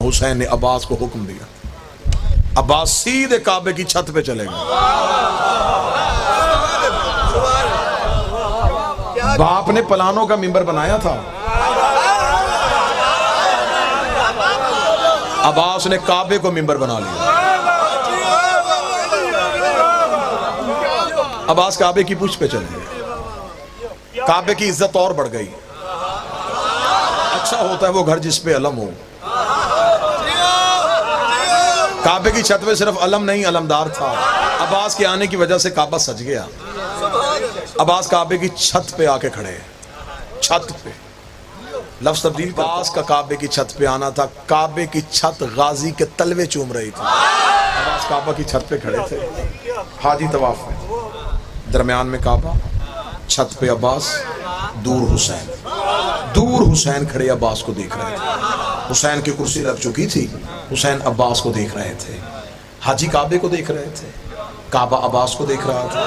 حسین نے عباس کو حکم دیا، عباس سیدھے کعبے کی چھت پہ چلے گا۔ باپ نے پلانوں کا ممبر بنایا تھا، عباس نے کعبے کو ممبر بنا لیا۔ عباس کعبے کی پشت پہ چلے گئے، کعبے کی عزت اور بڑھ گئی۔ اچھا ہوتا ہے وہ گھر جس پہ علم ہو۔ کعبے کی چھت پہ صرف علم نہیں، علمدار تھا۔ عباس کے آنے کی وجہ سے کعبہ سج گیا۔ عباس کعبے کی چھت پہ آ کے کھڑے، چھت پہ، لفظ تبدیل، عباس کا کعبے کی چھت پہ آنا تھا۔ کعبے کی چھت غازی کے تلوے چوم رہی تھی۔ عباس کعبہ کی چھت پہ کھڑے تھے، حاجی طواف میں، درمیان میں کعبہ، چھت پہ عباس، دور حسین، دور حسین کھڑے عباس کو دیکھ رہے تھے۔ حسین کی کرسی لگ چکی تھی، حسین عباس کو دیکھ رہے تھے۔ حاجی کعبے کو دیکھ رہے تھے، کعبہ عباس کو دیکھ رہا تھا،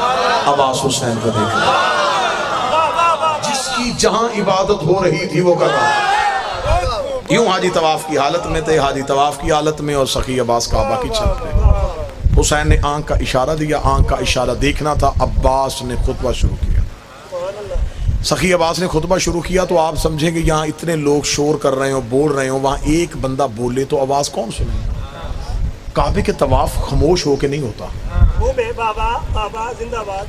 عباس حسین کو دیکھ رہا تھا۔ جس کی جہاں عبادت ہو رہی تھی وہ کر رہا، یوں حاجی طواف کی حالت میں تھے، حاجی طواف کی حالت میں، اور سخی عباس کعبہ کی چھت پہ۔ حسین نے آنکھ کا اشارہ دیا، آنکھ کا اشارہ دیکھنا تھا۔ عباس نے خطبہ شروع کیا، سخی عباس نے خطبہ شروع کیا تو آپ سمجھیں کہ یہاں اتنے لوگ شور کر رہے ہوں، بول رہے ہوں، وہاں ایک بندہ بولے تو آواز کون سنے؟ کعبے کے طواف خاموش ہو کے نہیں ہوتا۔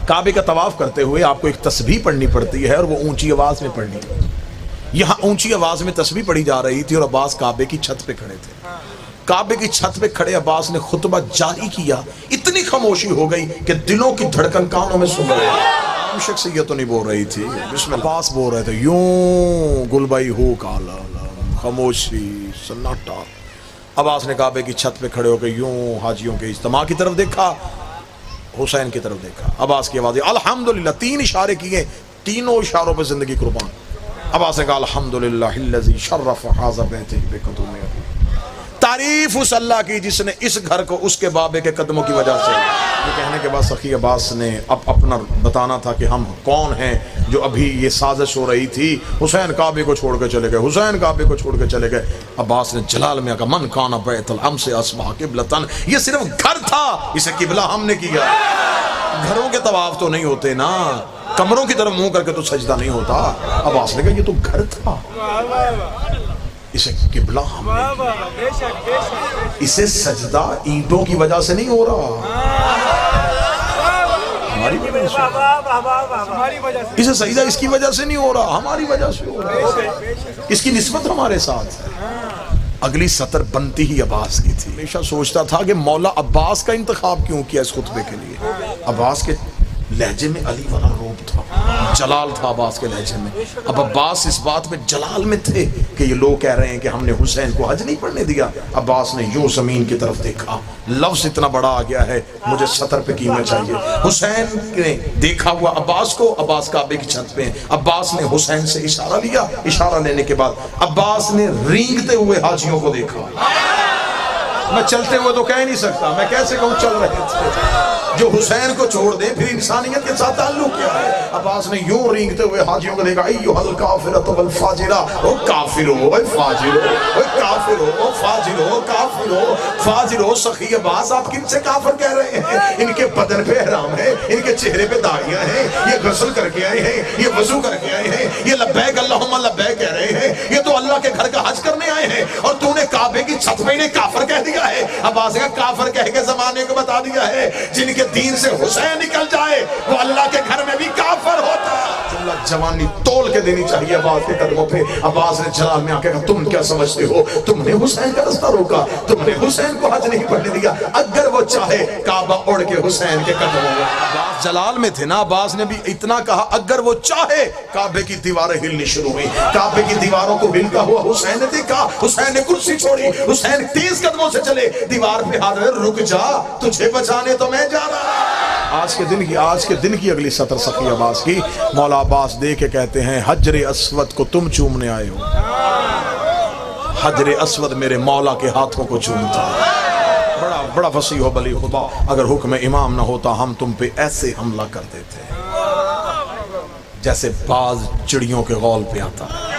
کعبے کا طواف کرتے ہوئے آپ کو ایک تسبیح پڑھنی پڑتی ہے، اور وہ اونچی آواز میں پڑھنی ہے۔ یہاں اونچی آواز میں تسبیح پڑھی جا رہی تھی اور عباس کعبے کی چھت پہ کھڑے تھے۔ کعبے کی چھت پہ کھڑے عباس نے خطبہ جاری کیا، اتنی خاموشی ہو گئی کہ دلوں کی دھڑکن کانوں میں سن رہے ہیں۔ عام شخصیت تو نہیں بول رہی تھی، بسم اللہ، عباس بول رہے تھے، یوں گل بائی ہو کالا، خاموشی، سناٹا۔ عباس نے کعبے کی چھت پہ کھڑے ہو کے یوں حاجیوں کے اجتماع کی طرف دیکھا، حسین کی طرف دیکھا۔ عباس کی آواز الحمدللہ، تین اشارے کیے، تینوں اشاروں پہ زندگی قربان۔ عباس نے کہا الحمدللہ الذی شرف ھذا بیتی بقدوم ابی، تعریف اس اللہ کی جس نے اس گھر کو اس کے بابے کے قدموں کی وجہ سے۔ یہ کہنے کے بعد سخی عباس نے اب اپنا بتانا تھا کہ ہم کون ہیں جو ابھی یہ سازش ہو رہی تھی۔ حسین کعبے کو چھوڑ کے چلے گئے، حسین کعبے کو چھوڑ کے چلے گئے۔ عباس نے جلال میں کہا من کان بیت الامس اصبح قبلۃ، یہ صرف گھر تھا، اسے قبلہ ہم نے کیا۔ گھروں کے طواف تو نہیں ہوتے نا، کمروں کی طرف منہ کر کے تو سجدہ نہیں ہوتا۔ عباس نے کہا یہ تو گھر تھا، اسے قبلہ ہم نے کیا۔ اسے سجدہ اینٹوں کی وجہ سے نہیں ہو رہا، ہماری وجہ سے۔ اسے سجدہ اس کی وجہ سے نہیں ہو رہا، ہماری وجہ سے ہو رہا۔ اس کی نسبت ہمارے ساتھ ہے۔ اگلی سطر بنتی ہی عباس کی تھی۔ ہمیشہ سوچتا تھا کہ مولا عباس کا انتخاب کیوں کیا اس خطبے کے لیے۔ عباس کے لہجے میں علی والا روب تھا، جلال تھا عباس کے لہجے میں۔ اب عباس اس بات میں جلال میں تھے کہ یہ لوگ کہہ رہے ہیں کہ ہم نے حسین کو حج نہیں پڑھنے دیا۔ عباس نے یوں زمین کی طرف دیکھا، لفظ اتنا بڑا آ گیا ہے مجھے سطر پہ قیمت چاہیے۔ حسین نے دیکھا ہوا عباس کو، عباس کعبے کی چھت پہ، عباس نے حسین سے اشارہ لیا، اشارہ لینے کے بعد عباس نے رینگتے ہوئے حاجیوں کو دیکھا۔ میں چلتے ہوئے تو کہہ نہیں سکتا، میں کیسے کہوں چل رہے تھے۔ جو حسین کو چھوڑ دے پھر انسانیت کے ساتھ تعلق کیا ہے؟ عباس نے یوں رینگتے ہوئے حاجیوں کو دیکھا، ایھا الکافرۃ والفاجرہ، او کافرو، او فاجرو، او کافرو، او فاجرو، کافرو، فاجرو۔ سخی عباس آپ کن سے کافر کہہ رہے ہیں؟ ان کے بدن پہ احرام ہے، ان کے چہرے پہ داڑیاں ہیں، یہ غسل کر کے آئے ہیں، یہ وضو کر کے آئے ہیں، یہ لبیک اللہم لبیک کہہ رہے ہیں، یہ تو اللہ کے گھر کا حج کرنے آئے ہیں، اور تو نے کعبے کی چھت پہ انہیں کافر کہہ دیا ہے۔ عباس کا کافر کہہ کے زمانے کو بتا دیا ہے جن کے دین سے حسین نکل جائے وہ اللہ کے گھر میں بھی کافر ہوتا ہے۔ اللہ جوانی تول کے دینی چاہیے عباس کے قدموں پہ۔ عباس نے جلال میں آ کے کہا تم کیا سمجھتے ہو؟ تم نے حسین کا رستہ روکا، تم نے حسین کو حج نہیں پڑھنے دیا۔ اگر وہ چاہے کعبہ اڑ کے حسین کے قدموں میں۔ عباس جلال میں تھے نا، عباس نے بھی اتنا کہا اگر وہ چاہے کعبے کی دیواریں ہلنی شروع ہوئی۔ کعبے کی دیواروں کو ہلتا ہوا حسین نے دیکھا، حسین نے کرسی چھوڑی، حسین تیز قدموں سے چلے، دیوار پہ ہاتھ رک جا تجھے بچانے تو میں جا رہا۔ آج کے دن کی اگلی سطر سخی عباس کی، مولا عباس دے کے کہتے ہیں حجر اسود کو تم چومنے آئے ہو۔ حجر اسود میرے مولا کے ہاتھوں کو چومتا ہے۔ بڑا فصیح و بلی خدا، اگر حکم امام نہ ہوتا ہم تم پہ ایسے حملہ کر دیتے جیسے باز چڑیوں کے غول پہ آتا ہے۔